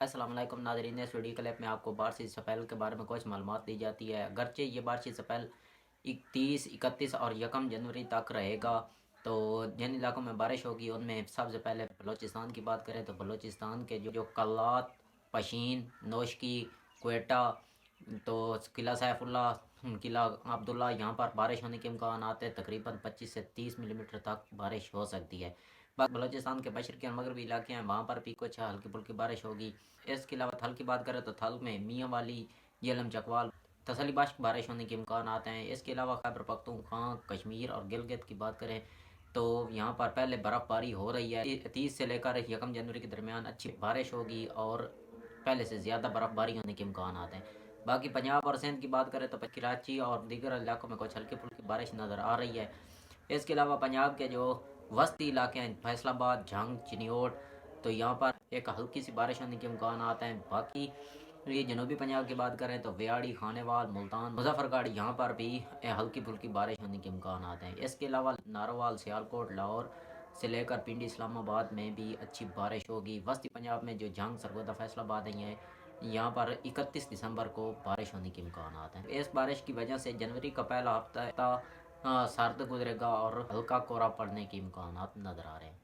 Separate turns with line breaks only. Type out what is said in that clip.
अस्सलाम वालेकुम नाज़रीन, इस वीडियो क्लिप में आपको बारिश स्पेल के बारे में कुछ मालूमात दी जाती है। अगरचे ये बारिश स्पेल 31, 31 और 1 जनवरी तक रहेगा। तो जिन इलाकों में बारिश होगी उनमें सबसे पहले बलूचिस्तान की बात करें तो बलूचिस्तान के जो कल्लात, पशीन, नोशकी, क्वेटा, तो किला सैफुल्ला, किला अब्दुल्ला, यहाँ पर बारिश होने के इम्कान आते हैं। तकरीबन 25 से 30 मिलीमीटर तक बारिश हो सकती है। बलूचिस्तान के मशरक़ी और मगरबी इलाके हैं, वहाँ पर भी कुछ हल्की फुल्की बारिश होगी। इसके अलावा थल की बात करें तो थल में मियाँ वाली, येलम चकवाल तसली बख्श बारिश होने के इम्कान आते हैं। इसके अलावा खैबर पख्तूनख्वा, कश्मीर और गिलगित की बात करें तो यहाँ पर पहले बर्फ़बारी हो रही है। 30 से लेकर 1 जनवरी के दरमियान अच्छी बारिश होगी और पहले से ज़्यादा बर्फ़बारी होने के इम्कान आते हैं। बाकी पंजाब और सिंध की बात करें तो कराची और दीगर इलाकों में कुछ हल्की फुल्की बारिश नज़र आ रही है। इसके अलावा पंजाब के जो वस्ती इलाके हैं, फैसलाबाद, झंग, चिन्योट, तो यहाँ पर एक हल्की सी बारिश होने के इम्कान आते हैं। बाकी ये जनूबी पंजाब की बात करें तो व्याड़ी, खानेवाल, मुल्तान, मुजफ्फरगढ़, यहाँ पर भी हल्की फुल्की बारिश होने के इम्कान आते हैं। इसके अलावा नारोवाल, सियालकोट, लाहौर से लेकर पिंडी, इस्लामाबाद में भी अच्छी बारिश होगी। वस्ती पंजाब में जो झंग, सरगोदा, फैसलाबाद है, यहाँ पर 31 दिसंबर को बारिश होने के इम्कान आते हैं। इस बारिश की वजह से जनवरी का पहला हफ्ता सर्द गुजरेगा और हल्का कोहरा पड़ने के इम्कान नज़र आ रहे हैं।